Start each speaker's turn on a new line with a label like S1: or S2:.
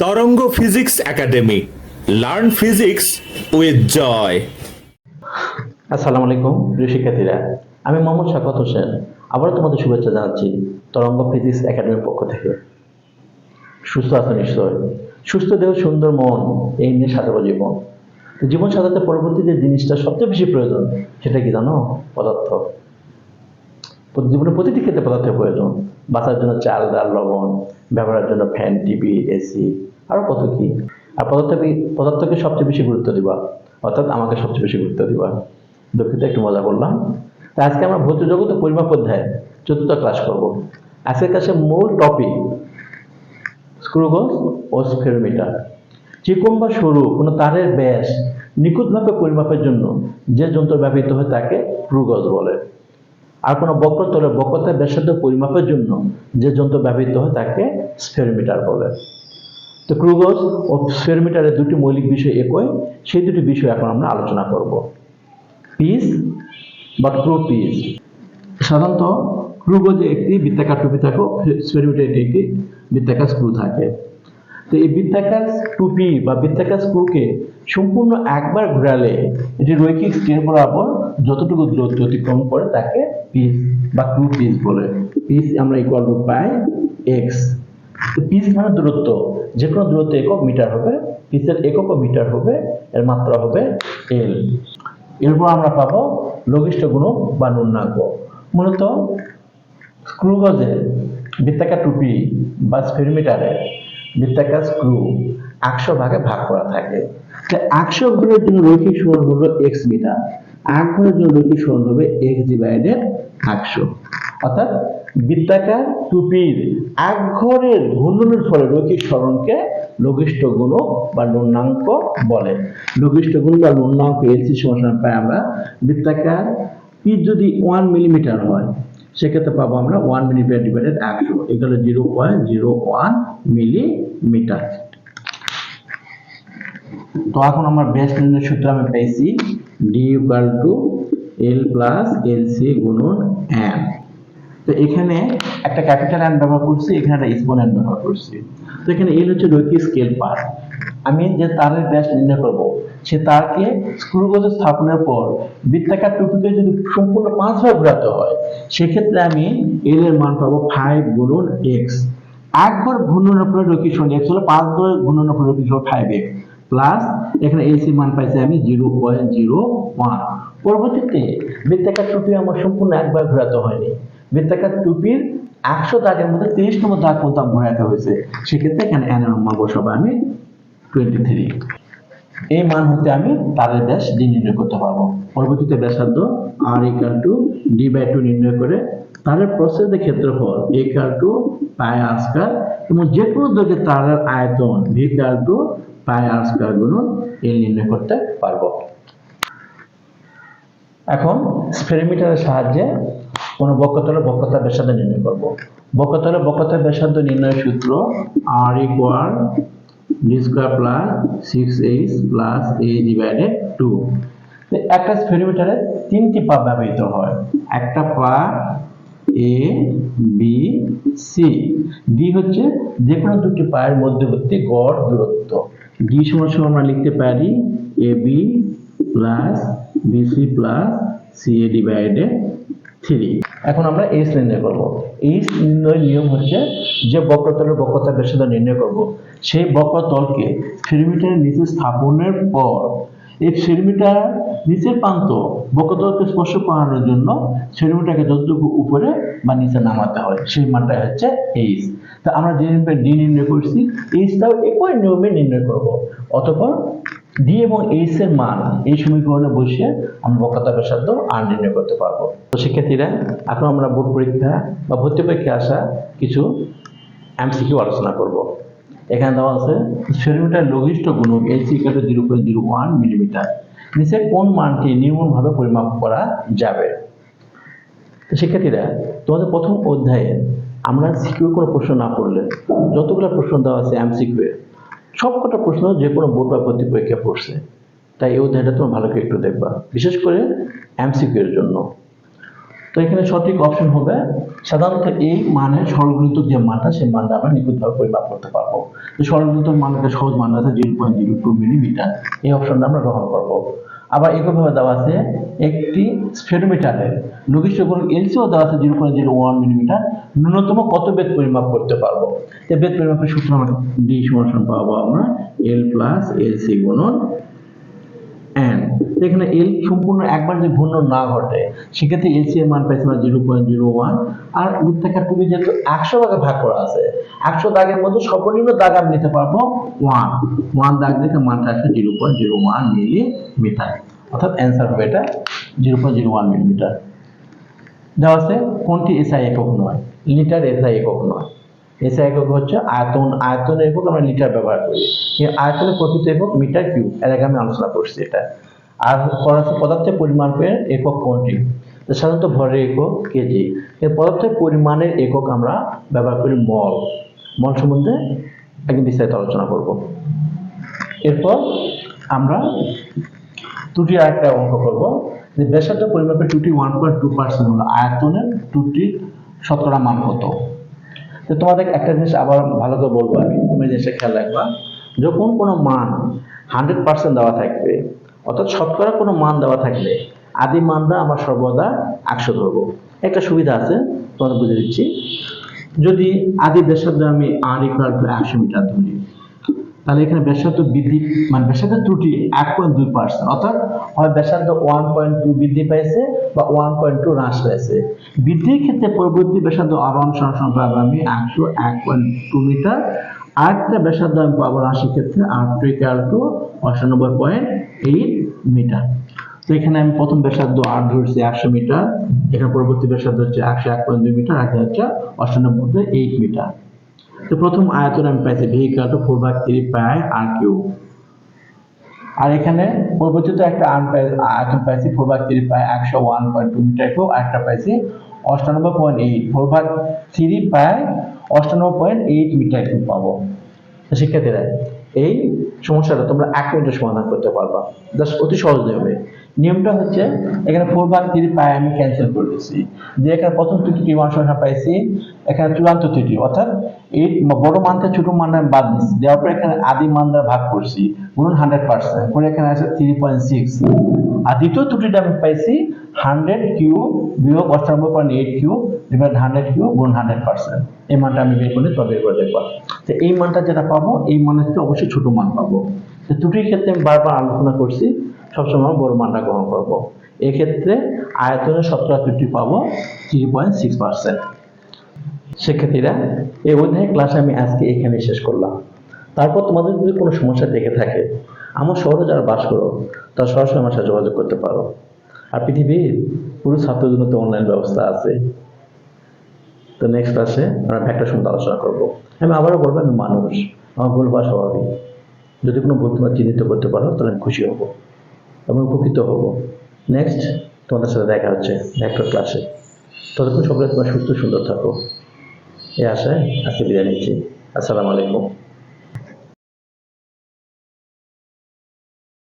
S1: তরঙ্গ physics academy, learn physics with Joy.
S2: আসসালামু আলাইকুম প্রিয় শিক্ষার্থীরা, আমি মোহাম্মদ শাফাত হোসেন আবারও তোমাদের শুভেচ্ছা জানাচ্ছি তরঙ্গ ফিজিক্স একাডেমির পক্ষ থেকে। সুস্থ আছো নিশ্চয়? সুস্থ দেহ সুন্দর মন, এই নিয়ে সাজাবো জীবন। জীবন সাজাতে পরবর্তী যে জিনিসটা সবচেয়ে বেশি প্রয়োজন সেটা কি জানো? পদার্থ। জীবনে প্রতিটি ক্ষেত্রে পদার্থের প্রয়োজন। বাঁচার জন্য চাল, ডাল, লবণ, ব্যবহারের জন্য ফ্যান, টিভি, এসি, আরও কত কি। আর পদার্থকে সবচেয়ে বেশি গুরুত্ব দিবা, অর্থাৎ আমাকে সবচেয়ে বেশি গুরুত্ব দিবা। দুঃখিত, একটু মজা করলাম। তা আজকে আমরা ভৌত জগৎ ও পরিমাপ অধ্যায় 4th ক্লাস করব। আজকের ক্লাসের মূল টপিক স্ক্রু গজ ও স্ফেরোমিটার। চিকন বা সরু কোনো তারের ব্যাস নিখুঁতভাবে পরিমাপের জন্য যে যন্ত্র ব্যবহৃত হয় তাকে স্ক্রু গজ বলে। আর কোনো বক্রতলের বক্রতার ব্যাসার্ধ পরিমাপের জন্য যে যন্ত্র ব্যবহৃত হয় তাকে স্ফেরোমিটার বলে। তো স্ক্রু গজ ও স্ফেরোমিটারের দুটি মৌলিক বিষয় একই, সেই দুটি বিষয় এখন আমরা আলোচনা করব। পিস বা স্ক্রু পিস। সাধারণত স্ক্রু গজে একটি বৃত্তাকার টুপি থাকে, স্ফেরোমিটারে একটি বৃত্তাকার স্ক্রু থাকে। তো এই বৃত্তাকার টুপি বা বৃত্তাকার স্ক্রুকে সম্পূর্ণ একবার ঘোরালে এটি রৈখিক স্কেল বরাবর যতটুকু দূরত্ব অতিক্রম করে তাকে পিস বা স্ক্রু পিস বলে। পিস আমরা ইকুয়াল টু পাই এক্স। তো পিস মানে দূরত্ব, যে কোনো দূরত্ব একক মিটার হবে, পিসের এককও মিটার হবে, এর মাত্রা হবে এল। এরপর আমরা পাবো লঘিষ্ঠ গুণক বা ন্যূনাঙ্ক। মূলত স্ক্রু গজের বৃত্তাকার টুপি বা স্ফেরোমিটারের বৃত্তাকার স্ক্রু 100 ভাগে ভাগ করা থাকে। 100 ঘরের জন্য রৈখিক সরণ হলো এক্স মিটার, 1 ঘরের জন্য রৈখিক সরণ হবে এক্স ডিভাইডেড 100। অর্থাৎ বৃত্তাকার টুপির 1 ঘরের ঘূর্ণনের ফলে রৈখিক সরণকে লঘিষ্ঠ গুণক বা ন্যূনাঙ্ক বলে। লঘিষ্ঠ গুণক বা ন্যূনাঙ্ক এলসি সমান পাই আমরা বৃত্তাকার পিচ যদি 1 মিলিমিটার হয় সেক্ষেত্রে পাবো আমরা 1 মিলিমিটার ডিভাইডেড 100 এগুলো 0.01 মিলিমিটার। তো এখন আমরা ব্যাস নির্ণয়ের সূত্র আমি পেয়েছি D equal to L plus LC গুণন এন। তো এখানে একটা ক্যাপিটাল এন ব্যবহার করছি, এখানে একটা স্মল এন ব্যবহার করছি। তো এখানে এল হচ্ছে রৈখিক স্কেল পার্ট। আমি যে তারের ব্যাস নির্ণয় করব সে তারকে স্ক্রু গজে স্থাপনের পর বৃত্তাকার টুপিকে যদি সম্পূর্ণ 5 ভাগ ঘোরাতে হয় সেক্ষেত্রে আমি এল এর মান পাবো 5 গুণন এক্স। 1 ঘর ঘূর্ণনের পরে রৈখিক সরণ এক্স হলো 5 ঘর ঘূর্ণনের পরে রৈখিক সরণ 5x প্লাস এখানে এসি মান পাইছি আমি 0.01। পরবর্তীতে বৃত্তাকার টুপি আমার সম্পূর্ণ একবার ঘোরাতে হয়নি, বৃত্তাকার টুপির 100 দাগের মধ্যে 30 নম্বর দাগ পর্যন্ত ঘোরাতে হয়েছে, সেক্ষেত্রে এখানে এন এর মান বসাবো আমি 23। এই মান হতে আমি তারের ব্যাস ডি নির্ণয় করতে পারবো। পরবর্তীতে ব্যাসার্ধ R equal to D by 2 নির্ণয় করে তারের প্রস্থের ক্ষেত্রফল equal to pi R square এবং যে কোনো দৈর্ঘ্যের তারের আয়তন V equal to pi R square গুণন এল নির্ণয় করতে পারবো। এখন স্ফেরোমিটারের সাহায্যে কোনো বক্রতলের বক্রতার ব্যাসার্ধ নির্ণয় করব। বক্রতলের বক্রতার ব্যাসার্ধ নির্ণয়ের সূত্র R equal D square plus 6h plus a divided 2। একটা স্ফেরোমিটারে 3টি পা ব্যবহৃত হয়। একটা পা এ বি সি। ডি হচ্ছে যে কোনো দুটি পায়ের মধ্যবর্তী গড় দূরত্ব। ডি সমান আমরা লিখতে পারি A B plus BC plus C A divided 3। এখন আমরা এইচ নির্ণয় করব। এইচ নির্ণয়ের নিয়ম হচ্ছে যে বক্রতলের বক্রতার ব্যাসার্ধ নির্ণয় করব সেই বক্রতলকে স্ফেরোমিটারের নিচে স্থাপনের পর এই স্ফেরোমিটার নিচের প্রান্ত বক্রতলকে স্পর্শ করানোর জন্য স্ফেরোমিটারকে যতটুকু উপরে বা নিচে নামাতে হয় সেই মানটা হচ্ছে এইচ। তা আমরা যে ডি নির্ণয় করছি এইচটাও একই নিয়মে নির্ণয় করব। অতঃপর ডি এবং এইচ এর মান এই সমীকরণে বসিয়ে আমরা বক্রতার ব্যাসার্ধ আর নির্ণয় করতে পারবো। তো শিক্ষার্থীরা, এখন আমরা বোর্ড পরীক্ষা বা ভর্তি পরীক্ষায় আসা কিছু এমসিকিউ আলোচনা করব। এখানে দেওয়া আছে স্ফেরোমিটার লঘিষ্ঠ গুণক এলসি ইকুয়াল টু 0.01 মিলিমিটার। নিচে কোন মানটি নির্মূলভাবে পরিমাপ করা যাবে? তো শিক্ষার্থীরা, তোমাদের প্রথম অধ্যায়ে আমরা সিকিউ কোনো প্রশ্ন না পড়লে যতগুলো প্রশ্ন দেওয়া আছে এমসিকিউ এর সবকটা প্রশ্ন যে কোনো বোর্ড বা ভর্তি পরীক্ষা পড়ছে, তাই এই অধ্যায়টা তোমরা ভালো করে একটু দেখবা, বিশেষ করে এমসিকিউ এর জন্য। তো এখানে সঠিক অপশন হবে সাধারণত এই মানের সরলগুণিতক যে মানটা সেই মানটা আমরা নিখুঁতভাবে পরিমাপ করতে পারবো। তো সরলগুণিতক মান একটা সহজ মান আছে 0.02 মিলিমিটার, এই অপশনটা আমরা গ্রহণ করব। আবার একইভাবে দেওয়া আছে একটি স্ফেরোমিটারের লঘিষ্ঠ গুণক এলসিও দেওয়া আছে 0.01 মিলিমিটার, ন্যূনতম কত বেদ পরিমাপ করতে পারবো। এই বেদ পরিমাপের সূত্র আমরা ডি সমান পাবো আমরা এল প্লাস এলসি গুণন এন। এখানে এল সম্পূর্ণ একবার যে ঘূর্ণন না ঘটে সেক্ষেত্রে এলসি এর মান পাইছি আমরা 0.01, আর বৃত্তাকার টুপি যেহেতু 100 ভাগে ভাগ করা আছে 100 দাগের মধ্যে সর্বনিম্ন দাগ আমি নিতে পারবো 1 দাগ দেখে মানটা আসবে 0.01 মিলিমিটার, অর্থাৎ অ্যান্সার হবে এটা 0.01 মিলিমিটার। দেওয়া আছে কোনটি এসআই একক নয়, লিটার এসআই একক নয়। এসআই একক হচ্ছে আয়তন, আয়তনের একক আমরা লিটার ব্যবহার করি, আয়তনের প্রকৃত একক মিটার কিউব, এর আগে আমি আলোচনা করছি এটা। আর পদার্থের পরিমাপের একক কোনটি, সাধারণত ভরের একক কেজি, এর পদার্থের পরিমাণের একক আমরা ব্যবহার করি মল। মল সম্বন্ধে একদিন বিস্তারিত আলোচনা করব। এরপর আমরা ত্রুটি আরেকটা অঙ্ক করব যে ব্যাসার্ধ পরিমাপের ত্রুটি 1.2% হলো, আয়তনের ত্রুটির শতকরা মান কত। তো তোমাদের একটা জিনিস আবার ভালো করে বলবো আমি, তুমি জিনিসটা খেয়াল রাখবা, যখন কোনো মান 100% দেওয়া থাকবে অর্থাৎ শতকরা কোনো মান দেওয়া থাকলে আদি মানটা আমরা সর্বদা 100 ধরবো। একটা সুবিধা আছে তোমাদের বুঝে দিচ্ছি, যদি আদি ব্যাসার্ধ আমি r = 100 মিটার ধরি, তাহলে এখানে ব্যাসার্ধ বৃদ্ধি মানে ব্যাসার্ধ ত্রুটি 1.2%, অর্থাৎ হয় ব্যাসার্ধ 1.2 বৃদ্ধি পাইছে বা 1.2 হ্রাস পাইছে। বৃদ্ধির ক্ষেত্রে পরবর্তী ব্যাসার্ধ r1 সমান আমি 101.2 মিটার, আরেকটা ব্যাসার্ধ আমি পাবো হ্রাসের ক্ষেত্রে r2 = 98.8 মিটার। তো এখানে আমি প্রথম ব্যাসার্ধ r ধরছি 100 মিটার, এখানে পরবর্তী ব্যাসার্ধ হচ্ছে 101.2 মিটার, আর এটা হচ্ছে 98.8 মিটার। তো প্রথম আয়তন আমি পাইছি v = 4/3 পাই r3, আর এখানে পরবর্তীতে একটা আয়তন পাইছি 4/3 পাই 101.2 মিটার কিউব, আর একটা পাইছি 98.8, 4/3 পাই 98.8 মিটার কিউব পাবো। তো শিক্ষার্থীরা এই সমস্যাটা তোমরা 1 মিনিটে সমাধান করতে পারবা, জাস্ট অতি সহজ নিয়মে। নিয়মটা হচ্ছে এখানে 4/3 পাই আমি ক্যান্সেল করে দিচ্ছি, দিয়ে এখানে প্রথম ত্রুটি 1 সংখ্যা পাইছি, এখানে চূড়ান্ত ত্রুটি অর্থাৎ এই বড় মান থেকে ছোট মানটা আমি বাদ দিচ্ছি, দেওয়ার পর এখানে আদি মান দ্বারা ভাগ করছি গুণন 100% করে এখানে আছে 3.6, আর দ্বিতীয় ত্রুটিটা আমি পাইছি 100 কিউব বিয়োগ 98.8 কিউব ডিভাইড 100 কিউব গুণ 100%, এই মানটা আমি বের করে দেখবা। তো এই মানটা যেটা পাবো এই মানের থেকে অবশ্যই ছোট মান পাবো। তো ত্রুটির ক্ষেত্রে আমি বারবার আলোচনা করছি সবসময় বড় মানটা গ্রহণ করবো। এক্ষেত্রে আয়তনের শতকরা ত্রুটি পাবো 3.6%। শিক্ষার্থীরা এই অধ্যায় ক্লাস আমি আজকে এখানে শেষ করলাম। তারপর তোমাদের যদি কোনো সমস্যা থেকে থাকে আমার শহরে যারা বাস করো তারা সরাসরি আমার সাথে যোগাযোগ করতে পারো। আর পৃথিবীর পুরো ছাত্রদের জন্য তো অনলাইন ব্যবস্থা আছে। তো নেক্সট ক্লাসে আমরা ভেক্টর সম্বন্ধে আলোচনা করবো। আমি আবারও বলবো আমি মানুষ, আমার ভুল বা স্বাভাবিক, যদি কোনো ভুল তোমরা চিহ্নিত করতে পারো তাহলে আমি খুশি হব এবং উপকৃত হব। নেক্সট তোমাদের সাথে দেখা হচ্ছে ভেক্টর ক্লাসে। ততক্ষণ সকলে তোমরা সুস্থ সুন্দর থাকো এই আশায় আজকে বিদায় নিচ্ছি। আসসালামু আলাইকুম।